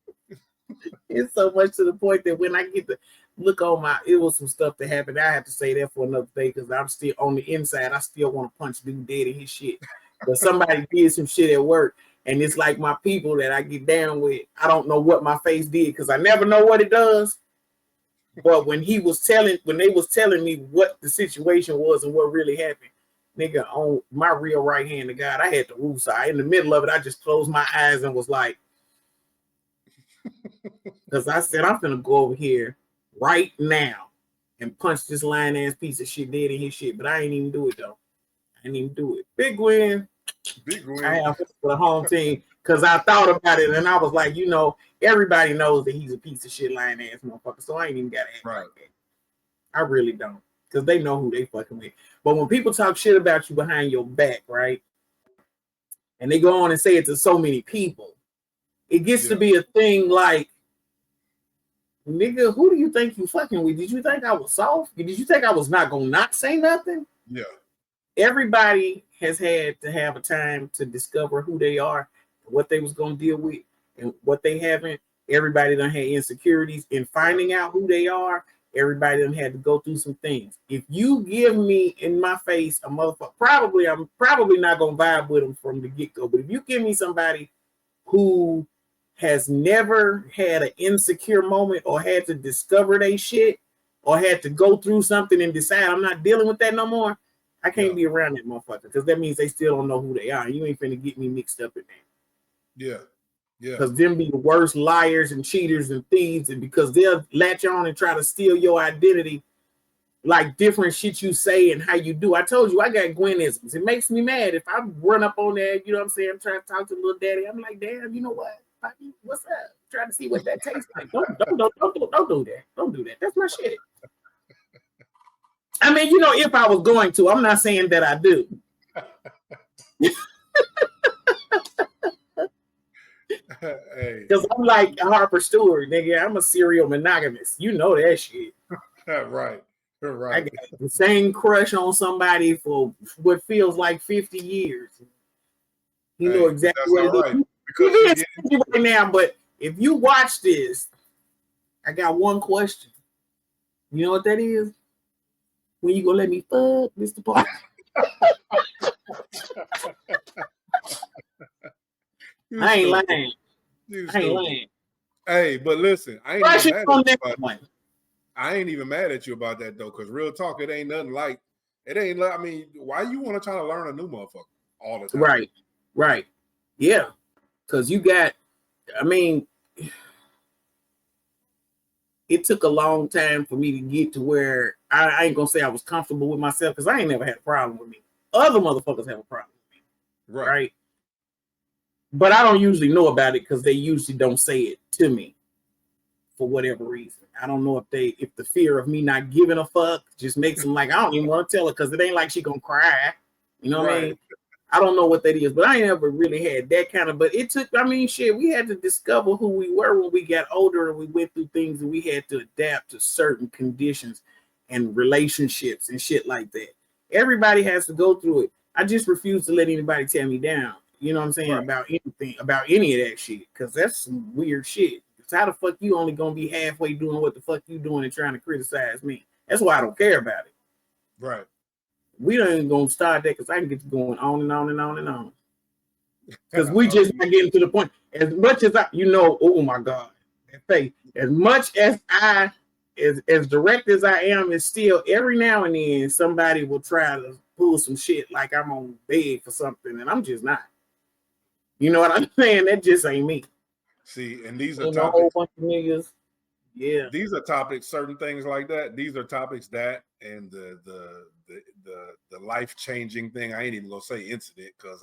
It's so much to the point that when I get to look on it was some stuff that happened. I have to say that for another day because I'm still on the inside. I still want to punch dude dead in his shit. But somebody did some shit at work, and it's like my people that I get down with. I don't know what my face did because I never know what it does. But when they was telling me what the situation was and what really happened, nigga, on my real right hand to God, I had to woosah. In the middle of it, I just closed my eyes and was like, because I said, I'm finna go over here right now and punch this lying ass piece of shit dead in his shit. But I ain't even do it though. I didn't even do it. Big win. I have for the home team because I thought about it and I was like, everybody knows that he's a piece of shit lying ass motherfucker. So I ain't even got to act like that. I really don't. Because they know who they fucking with. But when people talk shit about you behind your back, right? And they go on and say it to so many people, it gets to be a thing like, nigga, who do you think you fucking with? Did you think I was soft? Did you think I was not gonna not say nothing? Yeah. Everybody has had to have a time to discover who they are, what they was gonna deal with, and what they haven't. Everybody done had insecurities in finding out who they are. Everybody done had to go through some things. If you give me in my face a motherfucker, I'm probably not gonna vibe with them from the get-go. But if you give me somebody who has never had an insecure moment or had to discover they shit or had to go through something and decide I'm not dealing with that no more, I can't be around that motherfucker because that means they still don't know who they are. You ain't finna get me mixed up in that. Yeah. Because them be the worst liars and cheaters and thieves, and because they'll latch on and try to steal your identity. like different shit you say and how you do. I told you I got Gwenisms. It makes me mad if I run up on there, you know what I'm saying? I'm trying to talk to little daddy. I'm like, damn, you know what? What's up? I'm trying to see what that tastes like. Don't do that. Don't do that. That's my shit. I mean, you know, if I was going to, I'm not saying that I do. Because I'm like Harper Stewart, nigga. I'm a serial monogamist. You know that shit. Right. I got the same crush on somebody for what feels like 50 years. You know exactly what it is. Because you right now, but if you watch this, I got one question. You know what that is? When you gonna let me fuck, Mr. Parker? I ain't lying. I ain't lying. Hey, but listen, I ain't even mad at you about that though, because real talk, it ain't nothing like I mean, why you want to try to learn a new motherfucker all the time? Right. Yeah. Because you got, I mean, it took a long time for me to get to where I ain't gonna say I was comfortable with myself, because I ain't never had a problem with me. Other motherfuckers have a problem with me. Right? But I don't usually know about it because they usually don't say it to me for whatever reason. I don't know if the fear of me not giving a fuck just makes them like, I don't even want to tell her because it ain't like she gonna cry. You know what I mean? I don't know what that is, but I ain't ever really had that kind of, but it took, I mean, shit, we had to discover who we were when we got older and we went through things and we had to adapt to certain conditions and relationships and shit like that. Everybody has to go through it. I just refuse to let anybody tear me down. You know what I'm saying? About anything, about any of that shit, because that's some weird shit. It's how the fuck you only gonna be halfway doing what the fuck you doing and trying to criticize me? That's why I don't care about it. Right. We don't even gonna start that because I can get going on and on and on and on. Because we just not getting to the point. As much as I, you know, oh my God, that face. As much as I, as direct as I am, is still every now and then somebody will try to pull some shit like I'm on beg for something, and I'm just not. You know what I'm saying? That just ain't me. See, and these are topics. A whole bunch of niggas. Yeah. These are topics, certain things like that. These are topics that, and the life-changing thing. I ain't even gonna say incident because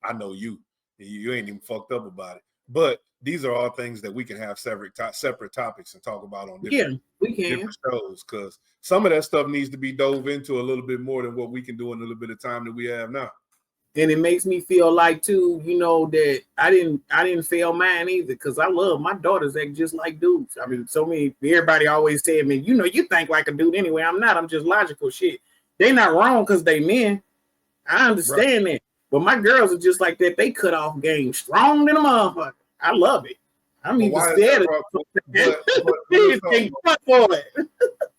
I know you ain't even fucked up about it. But these are all things that we can have separate topics and talk about on different shows, because some of that stuff needs to be dove into a little bit more than what we can do in a little bit of time that we have now. And it makes me feel like too, you know, that I didn't fail mine either, because I love my daughters act just like dudes. I mean, everybody always said, man, you know, you think like a dude anyway. I'm not. I'm just logical shit. They not wrong because they men. I understand that. But my girls are just like that. They cut off game strong than a motherfucker. I love it. I'm even scared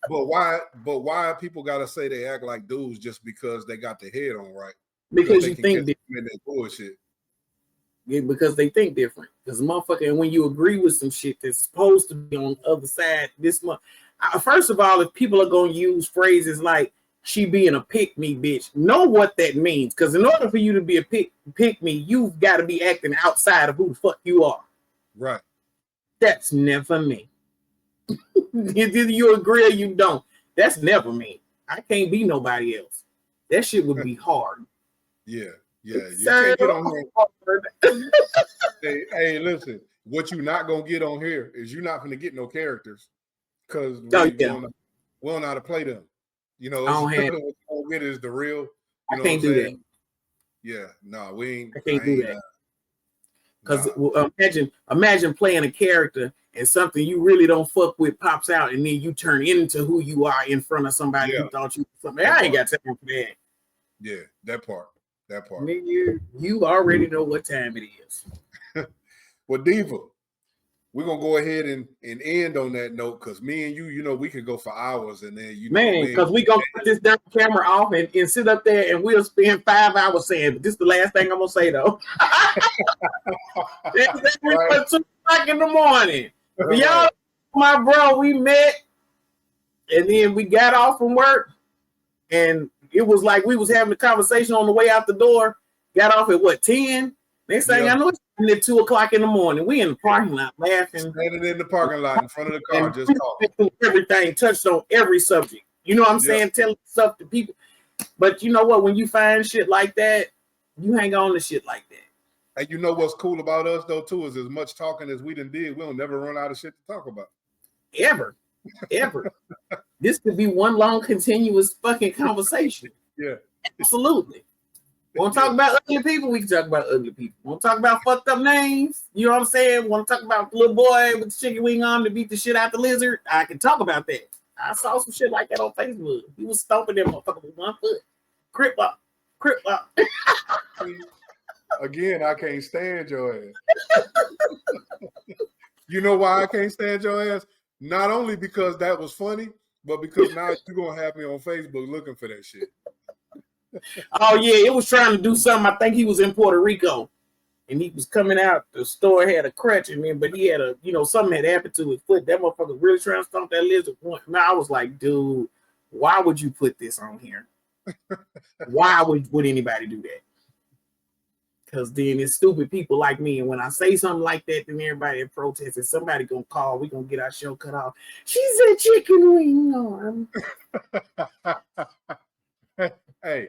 But why people gotta say they act like dudes just because they got their head on right? Because you think different. Bullshit. Yeah, because they think different. Because motherfucker, and when you agree with some shit that's supposed to be on the other side this month. First of all, if people are gonna use phrases like she being a pick me bitch, know what that means. Because in order for you to be a pick me, you've got to be acting outside of who the fuck you are. Right. That's never me. Either you agree or you don't. That's never me. I can't be nobody else. That shit would be hard. Yeah. You can't get on here. Hey, listen. What you not gonna get on here is you're not gonna get no characters, because we don't know how to play them. You know, what you gonna get is the real. You know, I can't do that. Yeah, no, we ain't. I can't do that. Because imagine playing a character and something you really don't fuck with pops out, and then you turn into who you are in front of somebody who thought you were something. I ain't got time for that. Yeah, that part. Nigga, you already know what time it is. Well, Diva, we're gonna go ahead and end on that note, because me and you know, we can go for hours, and then because we gonna put this damn camera off and sit up there and we'll spend 5 hours saying, but this is the last thing I'm gonna say though. It's 2 o'clock in the morning. Y'all, my bro, we met and then we got off from work, and it was like we was having a conversation on the way out the door. Got off at what, 10? Next thing I know, it's at 2 o'clock in the morning. We in the parking lot laughing. Standing in the parking lot in front of the car, just talking. Everything, touched on every subject. You know what I'm saying? Telling stuff to people. But you know what? When you find shit like that, you hang on to shit like that. And you know what's cool about us though too is as much talking as we done did, we'll never run out of shit to talk about. Ever. This could be one long continuous fucking conversation. Yeah. Absolutely. Want to talk about ugly people? We can talk about ugly people. Want to talk about fucked up names? You know what I'm saying? Want to talk about the little boy with the chicken wing on to beat the shit out the lizard? I can talk about that. I saw some shit like that on Facebook. He was stomping that motherfucker with 1 foot. Crip up. Again, I can't stand your ass. You know why I can't stand your ass? Not only because that was funny, but because now you're going to have me on Facebook looking for that shit. Oh, yeah. It was trying to do something. I think he was in Puerto Rico. And he was coming out. The store had a crutch in him, but he had something had happened to his foot. That motherfucker really trying to stomp that lizard. Now, I was like, dude, why would you put this on here? Why would anybody do that? Because then it's stupid people like me. And when I say something like that, then everybody in protest and somebody gonna call. We gonna get our show cut off. She's a chicken wing arm. Hey,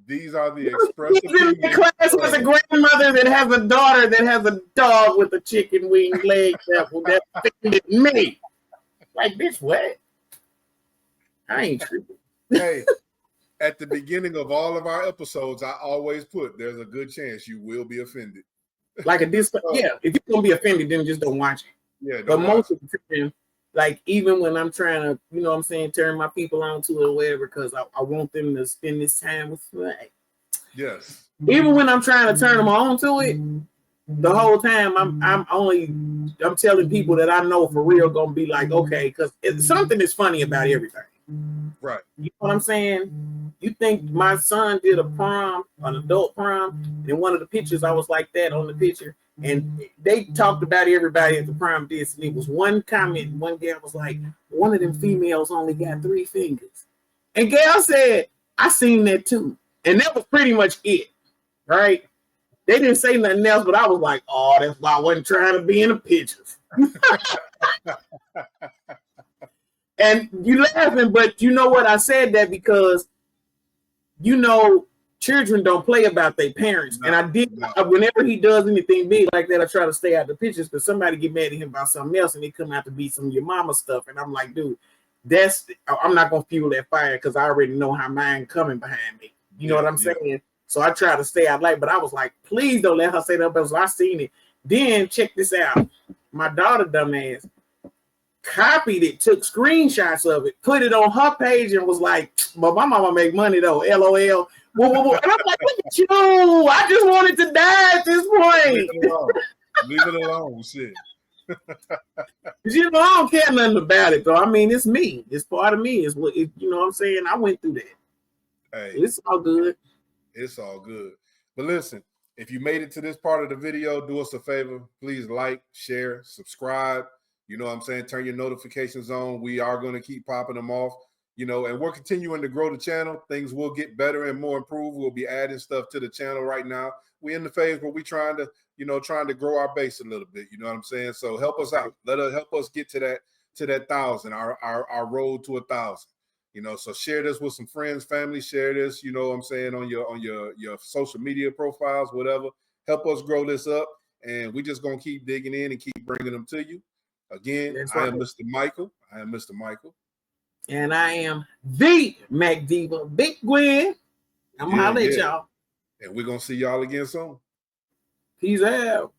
these are the expressive people. In the class with a grandmother that has a daughter that has a dog with a chicken wing leg that offended me. Like, bitch, what? I ain't tripping. Hey. At the beginning of all of our episodes, I always put there's a good chance you will be offended. Like if you're gonna be offended, then just don't watch it. Yeah, but most of the time, like even when I'm trying to, you know what I'm saying, turn my people on to it or whatever, because I want them to spend this time with me. Yes. Even when I'm trying to turn them on to it, the whole time I'm telling people that I know for real gonna be like, okay, because something is funny about everything. Right. You know what I'm saying? You think my son did a prom, an adult prom, and one of the pictures I was like that on the picture, and they talked about everybody at the prom did, and it was one comment, one gal was like, one of them females only got 3 fingers. And gal said, I seen that too. And that was pretty much it, right? They didn't say nothing else, but I was like, oh, that's why I wasn't trying to be in the pictures. And you laughing, but you know what? I said that because, you know, children don't play about their parents. No, and I did, whenever he does anything big like that, I try to stay out of the pictures because somebody get mad at him about something else and they come out to be some of your mama stuff. And I'm like, dude, I'm not going to fuel that fire because I already know how mine coming behind me. You know what I'm saying? So I try to stay out late, but I was like, please don't let her say that because I seen it. Then check this out. My daughter, dumbass, copied it, took screenshots of it, put it on her page, and was like, "But my mama make money though." LOL. Whoa. And I'm like, "Look at you! I just wanted to die at this point." Leave it alone, shit. You know, I don't care nothing about it, though. I mean, it's me. It's part of me. It's what you know. What I'm saying, I went through that. Hey, it's all good. It's all good. But listen, if you made it to this part of the video, do us a favor. Please like, share, subscribe. You know what I'm saying? Turn your notifications on. We are going to keep popping them off, you know, and we're continuing to grow the channel. Things will get better and more improved. We'll be adding stuff to the channel right now. We're in the phase where we're trying to grow our base a little bit. You know what I'm saying? So help us out. Help us get to that 1,000, our road to 1,000. You know, so share this with some friends, family. Share this, you know what I'm saying, on your social media profiles, whatever. Help us grow this up, and we just going to keep digging in and keep bringing them to you. Again, I am Mr. Michael. And I am the Mac Diva, Big Gwen. I'm going to holler at y'all. And we're going to see y'all again soon. Peace out.